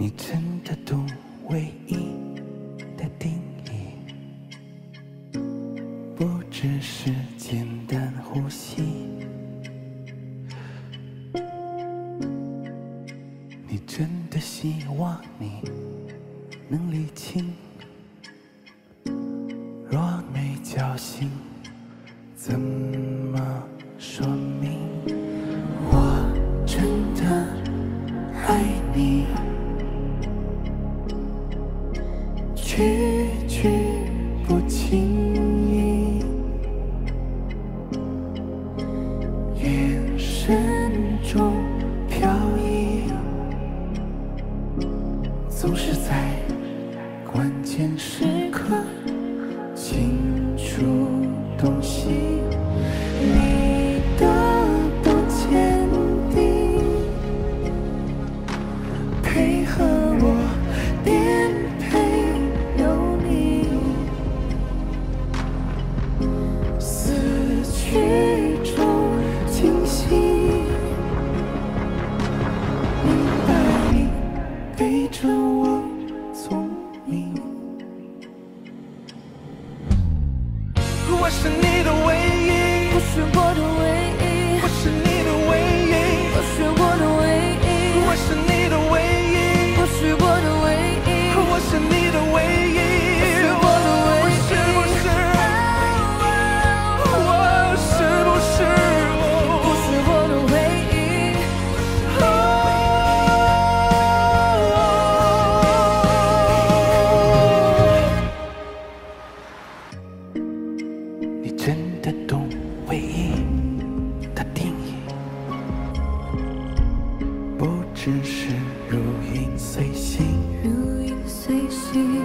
你真的懂唯一的定义，不只是简单呼吸。你真的希望你能理清，若没交心，怎么说明我真的爱你？句句不经意，眼神中飘逸，总是在关键时刻清楚洞悉你的不坚定，配合我颠沛流离，思绪中清晰，明白你陪着我聪明。我是你的唯一，我是我的唯一，我是你的唯一，我是我的唯一，我是你的唯一，我是我的唯一，我是你的唯一，我的唯一，是不是？我是不是？不是我的唯一。你真的懂唯一的定义，不只是如影随形。如影随形，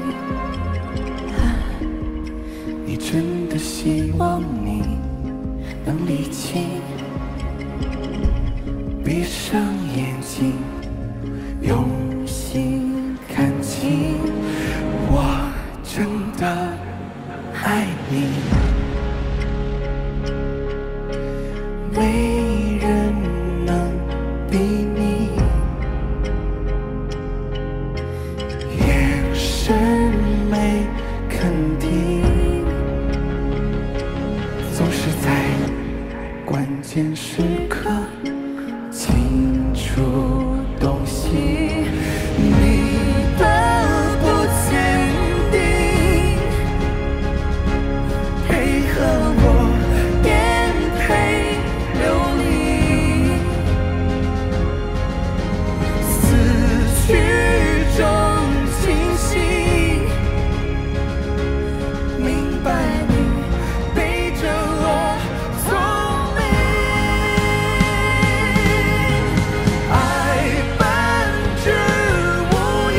你真的希望你能理清，闭上眼睛，用心看清，我真的爱你。没人能比你，眼神没肯定，总是在关键时刻清楚洞悉你的不坚定，配合我颠沛流离，思绪中清晰，明白你背着我聪明，爱伴之无益，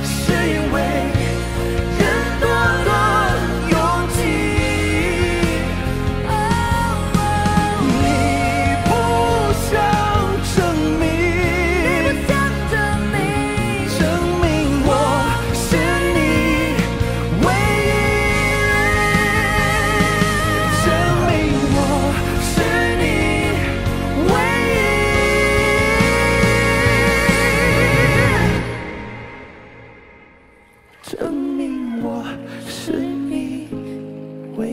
是因为人多多拥挤，你不想证明，证明我是你唯一，证明我是你唯一，证明我是你唯一。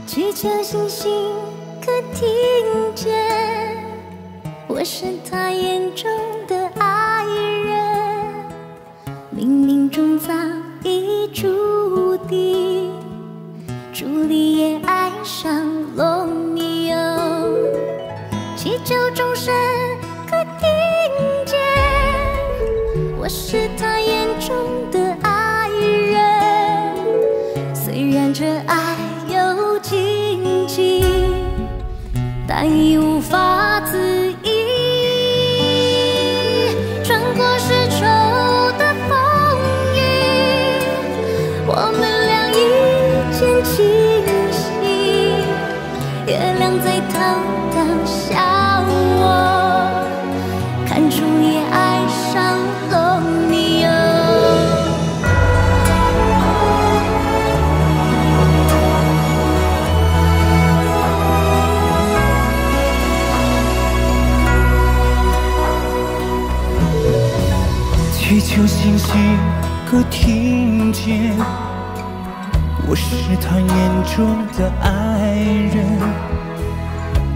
举着星星可听见，我是他眼中的爱人。明明梦中早已注定，朱丽叶爱上罗密欧，祈求终身可听见，我是他眼中的爱人。虽然这爱有荆棘，但已无法自已。穿过世仇的风雨，我们俩一见倾心，月亮在偷偷笑我，看出也爱上罗密欧。祈求星星可听见，我是他眼中的爱人。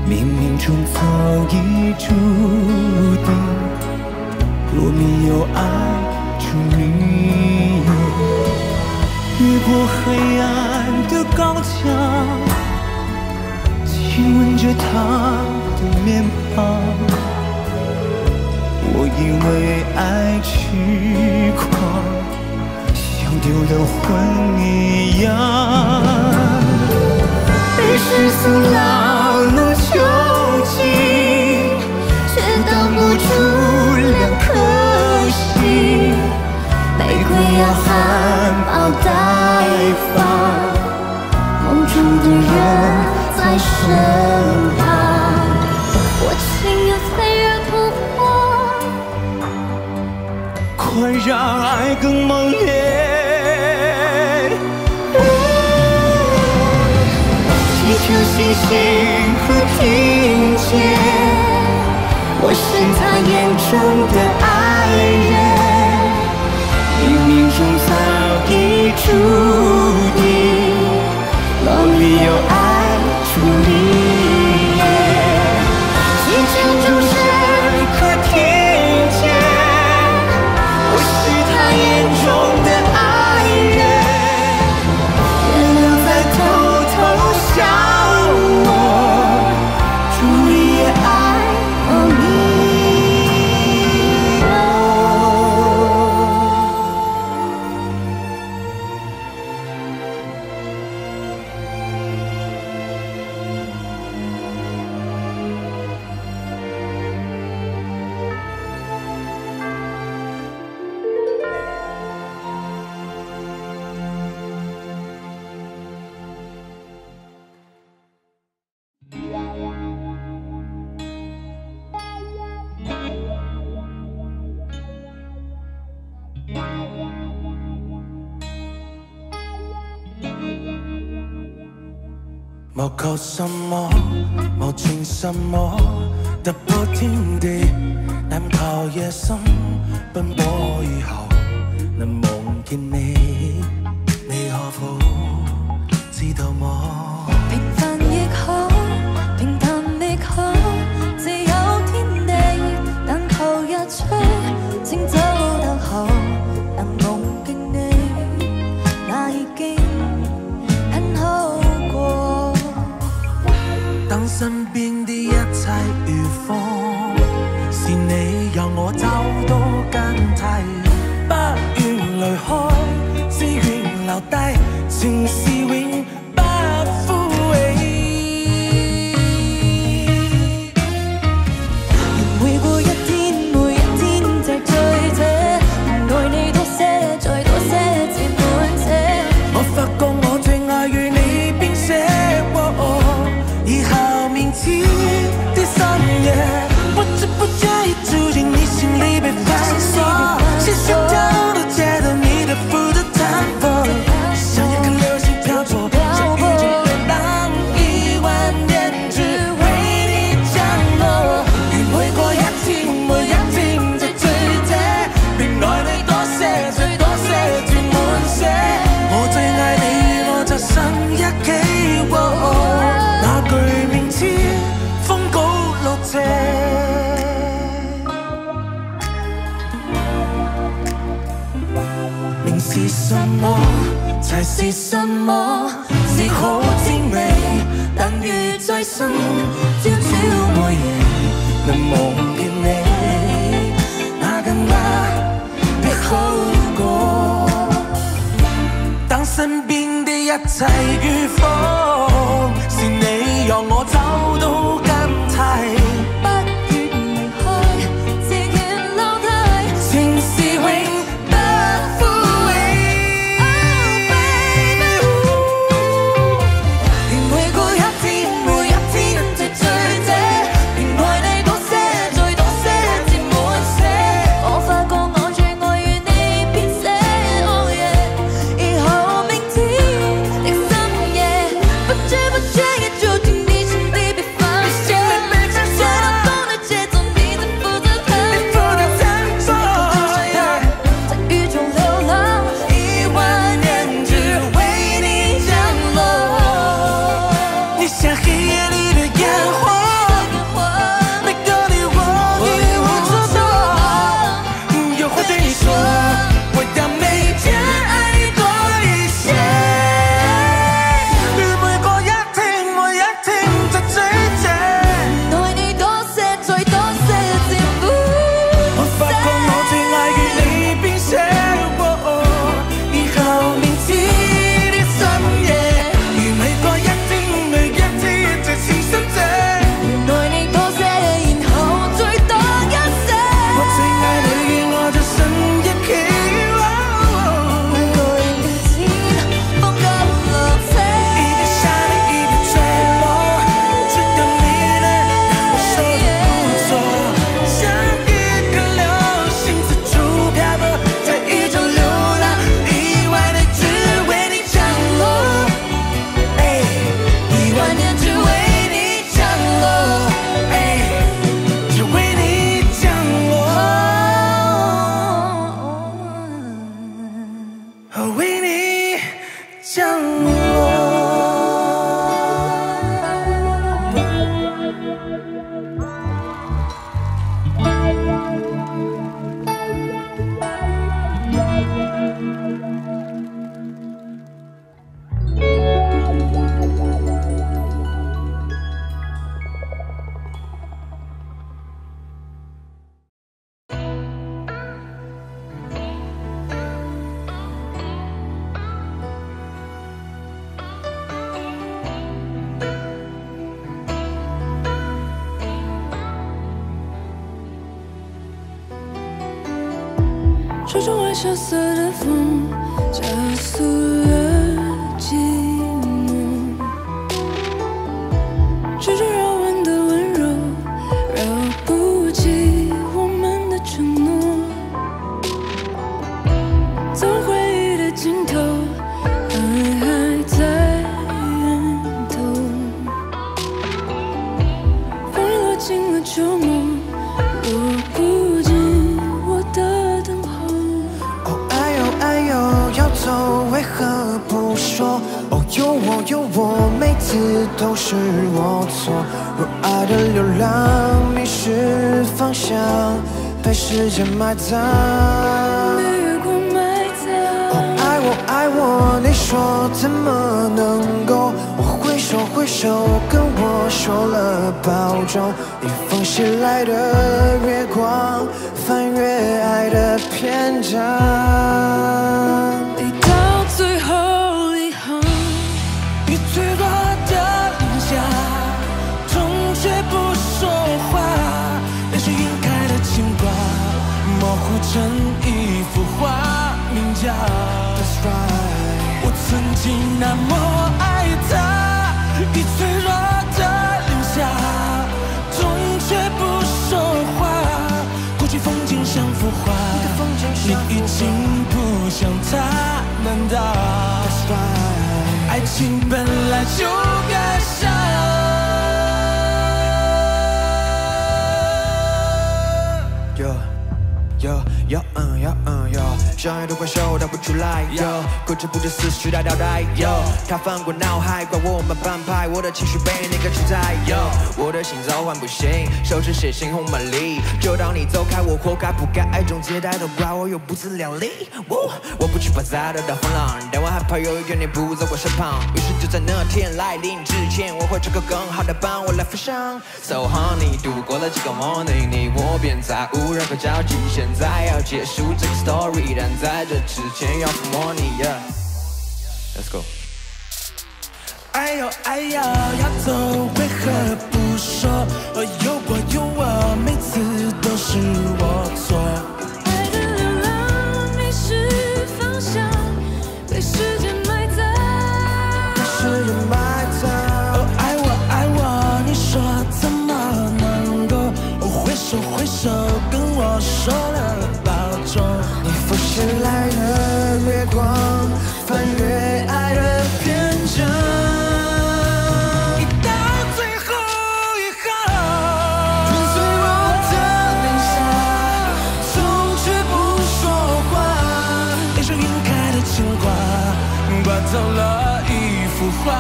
冥冥中早已注定，罗密欧爱朱丽叶。越过黑暗的高墙，亲吻着她的面庞。我因为爱痴狂，像丢了魂一样，被世俗牢笼囚禁，却挡不住两颗心。玫瑰要含苞待放，梦中的人在身旁。我情有虽然扑火，快让爱更猛烈。祈求星星可听见，我是他眼中的爱人。冥冥中早已注定，罗密欧爱朱丽叶。祈求终身可听见，我是他眼中的爱人。月亮在偷偷笑我，朱丽叶爱罗密欧。谋求什么，谋情什么，突破天地，但靠夜深奔波以後，能夢見你，你可否知道麼？平凡亦好，平淡亦好，自有天地，但求日出，請走得好，能夢見你，那已經很好過。當身邊的一切如風，是你讓我找到根蒂，不願離開，只願留低，情是永不枯萎。每過一天，每一天就醉者，愛你多些，再多些，漸滿瀉。我發覺我最愛與你編寫，以後面前的深夜，不知不覺已住進你心裡被反鎖，細心跳都覺得你的負的tan破，像一顆流星飄是什么？才是什么？是好滋味，等於再生，朝朝每夜能望見你，那更加的好過。當身邊的一切如風，是你讓我找到根蒂。手中外萧瑟的风，加速了寂寞。追逐绕弯的温柔，绕不及我们的承诺。走回忆的尽头，爱还在源头。风雨落进了秋末，落不进我的等候。要走为何不说？哦，有我，每次都是我错。若爱的流浪迷失方向，被时间埋葬，被月光埋葬。哦，爱我，你说怎么能够？我挥手，跟我说了保重。你放弃来的月光，翻越爱的篇章。最后一行，你脆弱的脸颊，痛却不说话，泪水晕开的牵挂，模糊成一幅画名家。That's right， 我曾经那么爱他，你脆弱的脸颊，痛却不说话，过去风景像幅画，你已经不像他。难道爱情本来就该伤？张眼都怪兽打不出来，固执不知死去大吊带，他翻过脑海，怪我们半拍，我的情绪被你给主宰，我的心早晚不行，手指写信红玛丽，就当你走开，我活该不该爱中接待，都怪我又不自量力，我不去把杂的大风浪，但我害怕有一天你不在我身旁，于是就在那天来临之前，我会找个更好的伴我来分享。So honey， 度过了几个 morning， 你我便再无任何交集，现在要结束这个 story， 但在这之前要抚摸你。Let's go。哎呦哎呦，要走为何不说？有我有我，每次都是我错。爱的流浪迷失方向，被时间埋葬。被时间埋葬。爱我爱我，你说怎么能够挥手挥手跟我说了保重？你浮现来的月光，翻越爱的边疆。走了一幅画，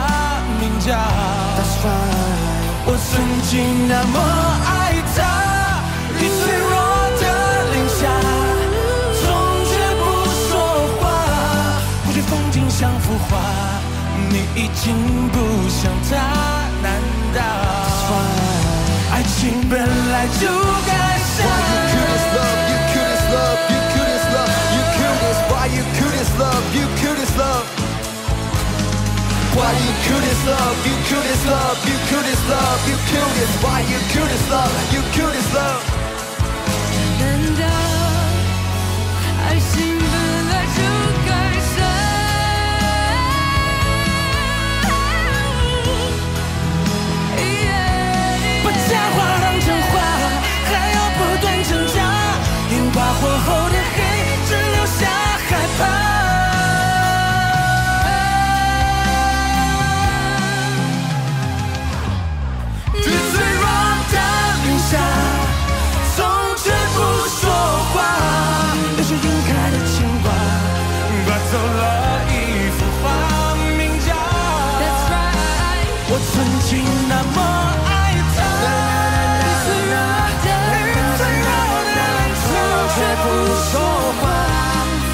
名叫 That's right。 我曾经那么爱他，你脆弱的脸颊，总却不说话，不觉风景像幅画，你已经不像他，难道 That's right。 爱情本来就该伤。 Why you couldn't love, you couldn't love, you couldn't love, you couldn't. Why you couldn't love, you couldn't love. Why you couldn't love, you couldn't love, you couldn't love, you couldn't. Why you couldn't love, you couldn't love. 难道爱情本来就该伤？把假话当真话，还要不断挣扎，烟花火候的黑，只留下害怕。总却不说话，流水晕开的牵挂，刮走了一幅画，名叫 That's right。 我曾经那么爱他，你脆弱的总却不说话，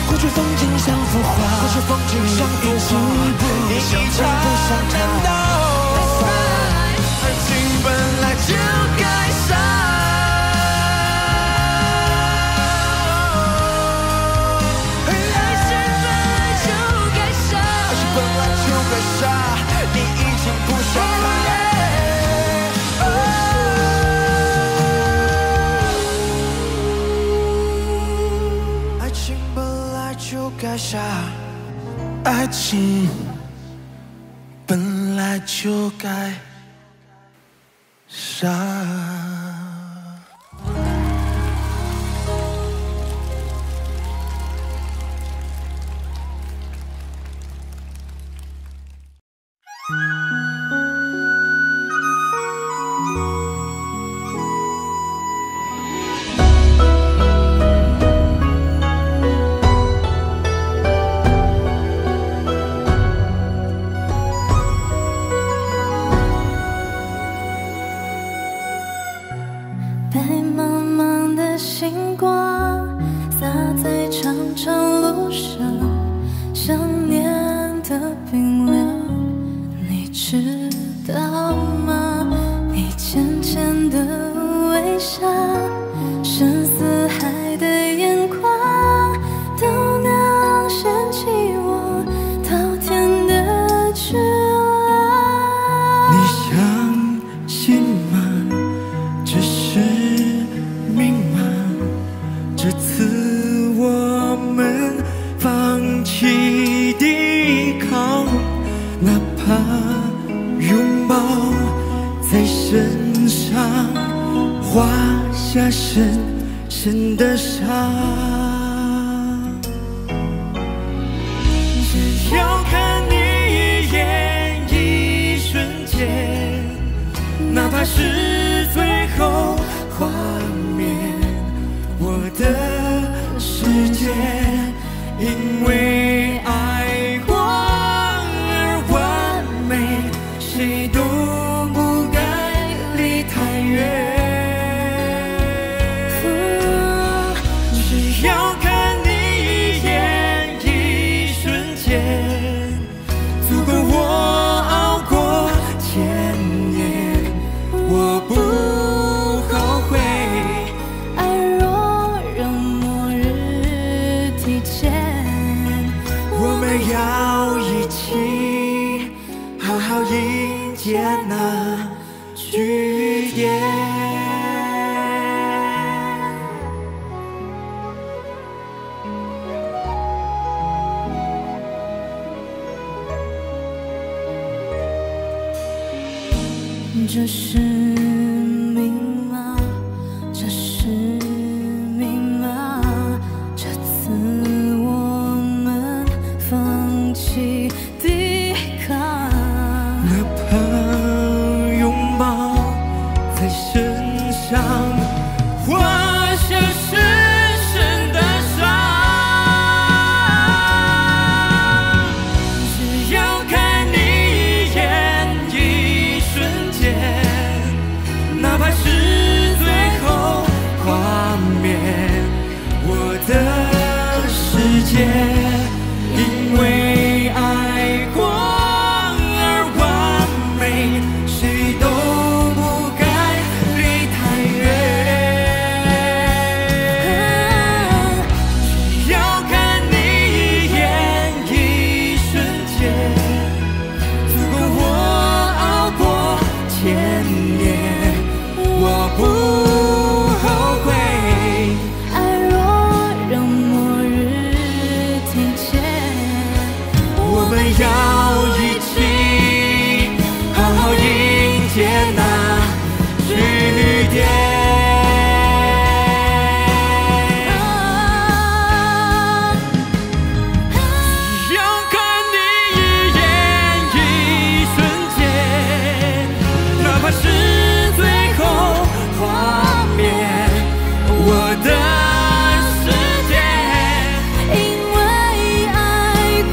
过去风景像幅画，过去风景像幅画，你已经不像他，难道 That's right。 爱情本来就该伤。你已经不像他。爱情本来就该傻，爱情本来就该傻。白茫茫的星光洒在长长路上，想念的冰凉，你知道吗？你浅浅的微笑，深似海的眼眶，都能掀起我滔天的巨浪。你相信吗？这是命吗？这次我们放弃抵抗，哪怕拥抱在身上画下深深的伤。只要看你一眼，一瞬间，哪怕是最后画面，我的世界们要一起好好迎接那句点。这是命吗？这是命吗？这次我们放弃抵抗，哪怕拥抱在身上画下深深的伤，只要看你一眼，一瞬间，哪怕是最后画面，我的世界因为爱过而完美，谁都不该离太远。只要看你一眼，一瞬间，足够我熬过千年，我不后悔。爱若让末日提前，我们要一起好好迎接那句点。只要看你一眼，一瞬间，哪怕是最后画面，我的世界。因为爱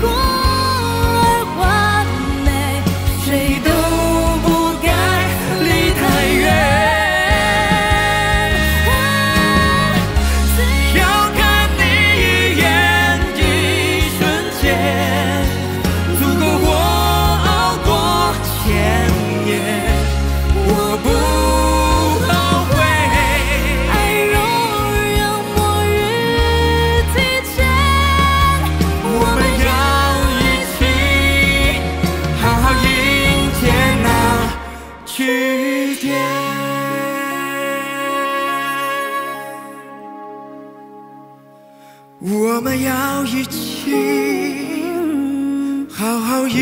过而完美，谁都不该离太远。只要看你一眼，一瞬间，足够我熬过千年，我不后悔。爱若让末日提前，我们要一起好好迎接那句点。我们要一起好好迎